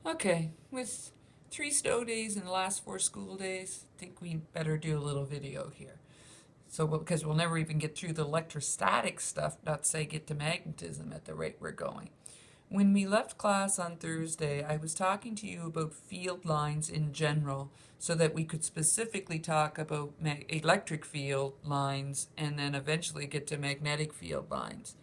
Okay, with 3 snow days and the last 4 school days, I think we better do a little video here. So, because we'll never even get through the electrostatic stuff, not to say get to magnetism at the rate we're going. When we left class on Thursday, I was talking to you about field lines in general so that we could specifically talk about electric field lines and then eventually get to magnetic field lines.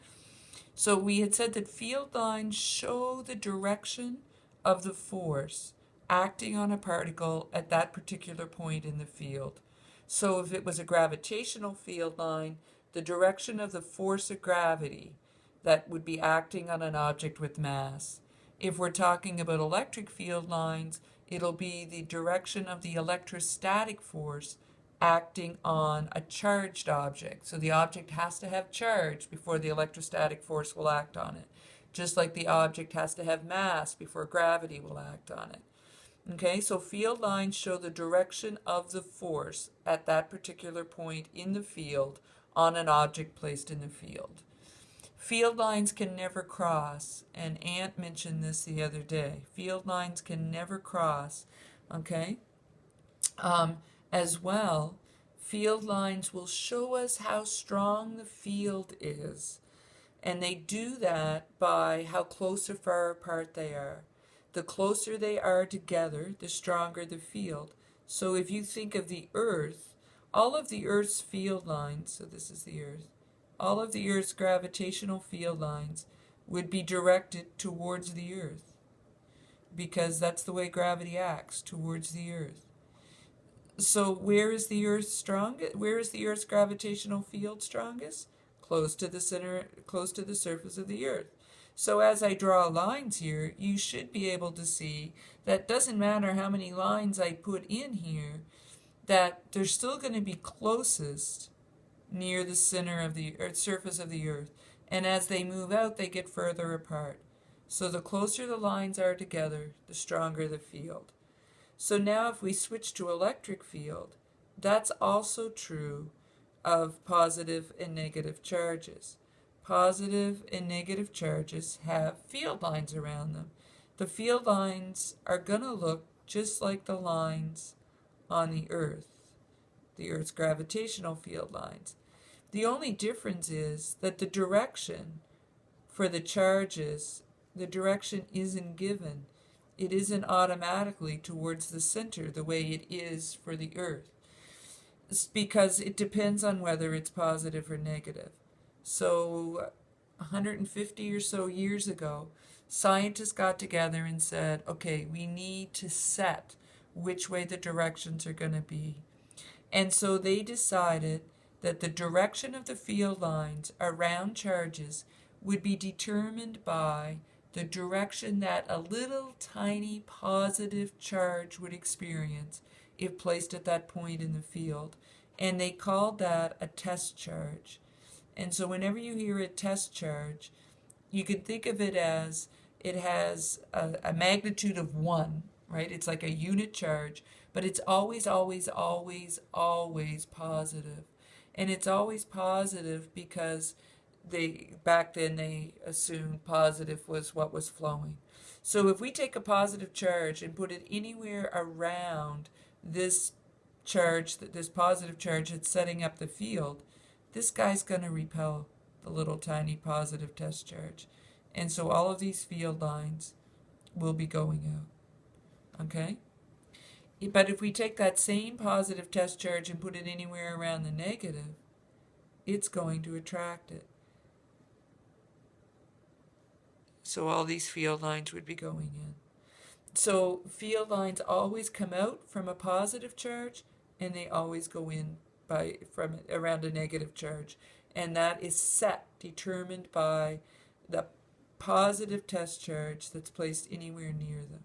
So we had said that field lines show the direction of the force acting on a particle at that particular point in the field. So if it was a gravitational field line, the direction of the force of gravity that would be acting on an object with mass. If we're talking about electric field lines, it'll be the direction of the electrostatic force acting on a charged object. So the object has to have charge before the electrostatic force will act on it. Just like the object has to have mass before gravity will act on it. Okay, so field lines show the direction of the force at that particular point in the field on an object placed in the field. Field lines can never cross, and Ant mentioned this the other day. Field lines can never cross, okay? As well, field lines will show us how strong the field is. And they do that by how close or far apart they are. The closer they are together, the stronger the field. So if you think of the Earth, all of the Earth's field lines, so this is the Earth, all of the Earth's gravitational field lines would be directed towards the Earth because that's the way gravity acts, towards the Earth. So where is the Earth strongest? Where is the Earth's gravitational field strongest? Close to the center, close to the surface of the Earth. So as I draw lines here, you should be able to see that doesn't matter how many lines I put in here, that they're still going to be closest near the center of the Earth, surface of the Earth. And as they move out, they get further apart. So the closer the lines are together, the stronger the field. So now if we switch to electric field, that's also true of positive and negative charges. Positive and negative charges have field lines around them. The field lines are going to look just like the lines on the Earth's gravitational field lines. The only difference is that the direction for the charges, the direction isn't given. It isn't automatically towards the center the way it is for the Earth. It's because it depends on whether it's positive or negative. So 150 or so years ago, scientists got together and said, okay, we need to set which way the directions are going to be. And so they decided that the direction of the field lines around charges would be determined by the direction that a little tiny positive charge would experience if placed at that point in the field. And they called that a test charge. And so whenever you hear a test charge, you can think of it as it has a magnitude of 1, right? It's like a unit charge, but it's always, always, always, always positive. And it's always positive because back then they assumed positive was what was flowing. So if we take a positive charge and put it anywhere around this charge, this positive charge that's setting up the field, this guy's going to repel the little tiny positive test charge. And so all of these field lines will be going out. Okay? But if we take that same positive test charge and put it anywhere around the negative, it's going to attract it. So all these field lines would be going in. So field lines always come out from a positive charge and they always go in from around a negative charge. And that is set, determined by the positive test charge that's placed anywhere near them.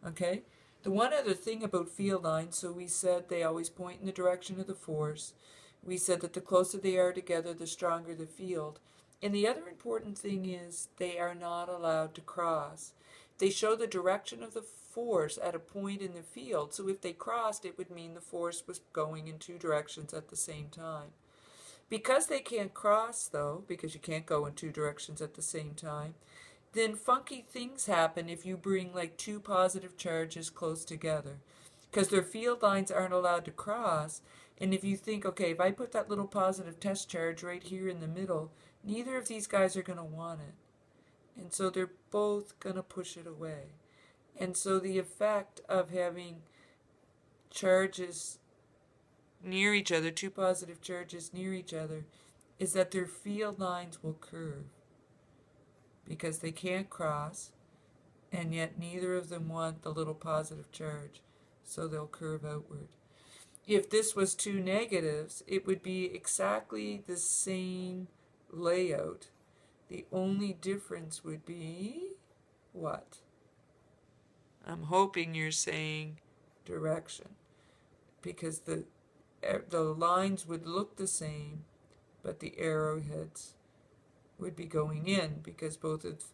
Okay? The one other thing about field lines, so we said they always point in the direction of the force. We said that the closer they are together, the stronger the field. And the other important thing is they are not allowed to cross. They show the direction of the force at a point in the field. So if they crossed, it would mean the force was going in 2 directions at the same time. Because they can't cross, though, because you can't go in 2 directions at the same time, then funky things happen if you bring like two positive charges close together, because their field lines aren't allowed to cross. And if you think, okay, if I put that little positive test charge right here in the middle, neither of these guys are going to want it. And so they're both going to push it away. And so the effect of having charges near each other, two positive charges near each other, is that their field lines will curve because they can't cross, and yet neither of them want the little positive charge, so they'll curve outward. If this was two negatives, it would be exactly the same layout. The only difference would be what? I'm hoping you're saying direction, because the lines would look the same, but the arrowheads would be going in, because both of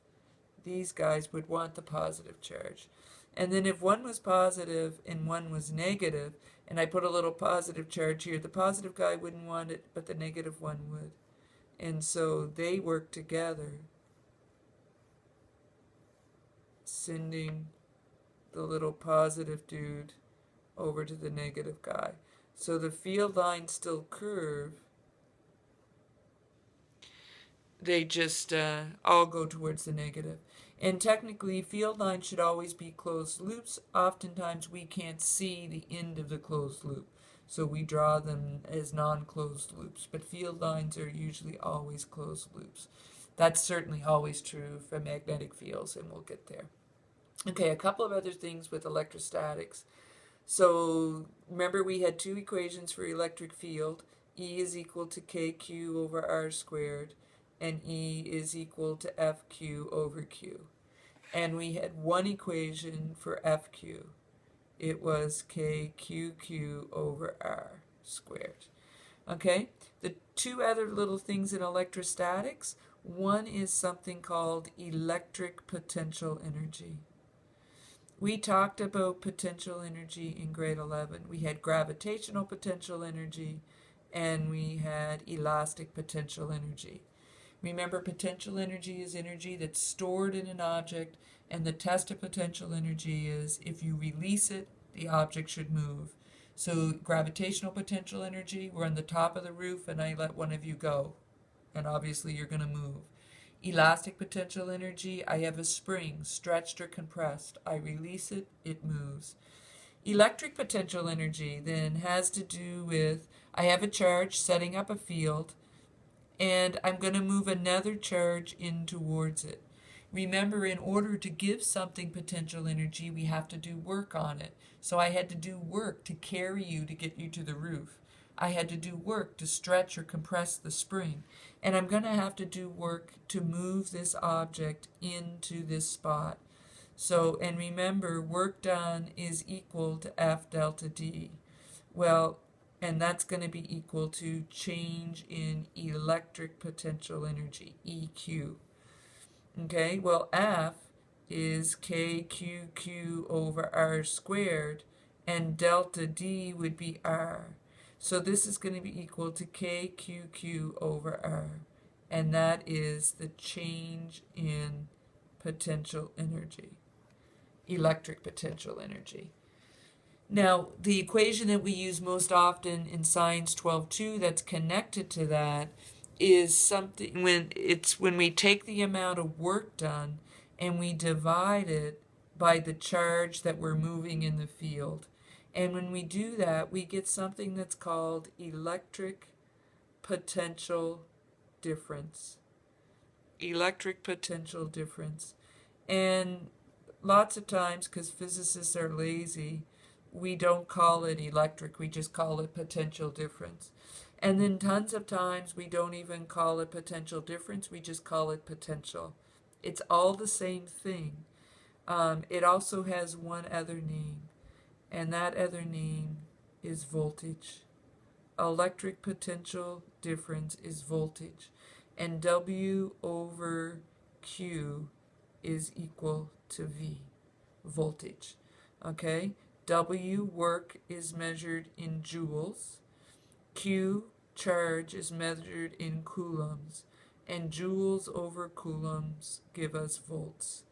these guys would want the positive charge. And then if one was positive and one was negative, and I put a little positive charge here, the positive guy wouldn't want it, but the negative one would. And so they work together, sending the little positive dude over to the negative guy. So the field lines still curve. They just all go towards the negative. And technically, field lines should always be closed loops. Oftentimes, we can't see the end of the closed loop, so we draw them as non-closed loops. But field lines are usually always closed loops. That's certainly always true for magnetic fields, and we'll get there. Okay, a couple of other things with electrostatics. So remember, we had two equations for electric field. E is equal to kq over r squared, and E is equal to FQ over Q. And we had one equation for FQ. It was KQQ over R squared. Okay? The two other little things in electrostatics, one is something called electric potential energy. We talked about potential energy in grade 11. We had gravitational potential energy, and we had elastic potential energy. Remember, potential energy is energy that's stored in an object, and the test of potential energy is if you release it, the object should move. So gravitational potential energy, we're on the top of the roof and I let one of you go, and obviously you're going to move. Elastic potential energy, I have a spring, stretched or compressed. I release it, it moves. Electric potential energy then has to do with, I have a charge setting up a field, and I'm going to move another charge in towards it. Remember, in order to give something potential energy, we have to do work on it. So I had to do work to carry you to get you to the roof. I had to do work to stretch or compress the spring. And I'm going to have to do work to move this object into this spot. So, and remember, work done is equal to F delta D. Well, and that's going to be equal to change in electric potential energy, EQ. Okay, well, F is KQQ over R squared, and delta D would be R. So this is going to be equal to KQQ over R, and that is the change in potential energy, electric potential energy. Now, the equation that we use most often in Science 12.2 that's connected to that is something when we take the amount of work done and we divide it by the charge that we're moving in the field. And when we do that, we get something that's called electric potential difference. Electric potential difference. And lots of times, because physicists are lazy, we don't call it electric, we just call it potential difference. And then tons of times we don't even call it potential difference, we just call it potential. It's all the same thing. It also has one other name, and that other name is voltage. Electric potential difference is voltage, and W over Q is equal to V, voltage. Okay? W, work, is measured in joules. Q, charge, is measured in coulombs. and joules over coulombs give us volts.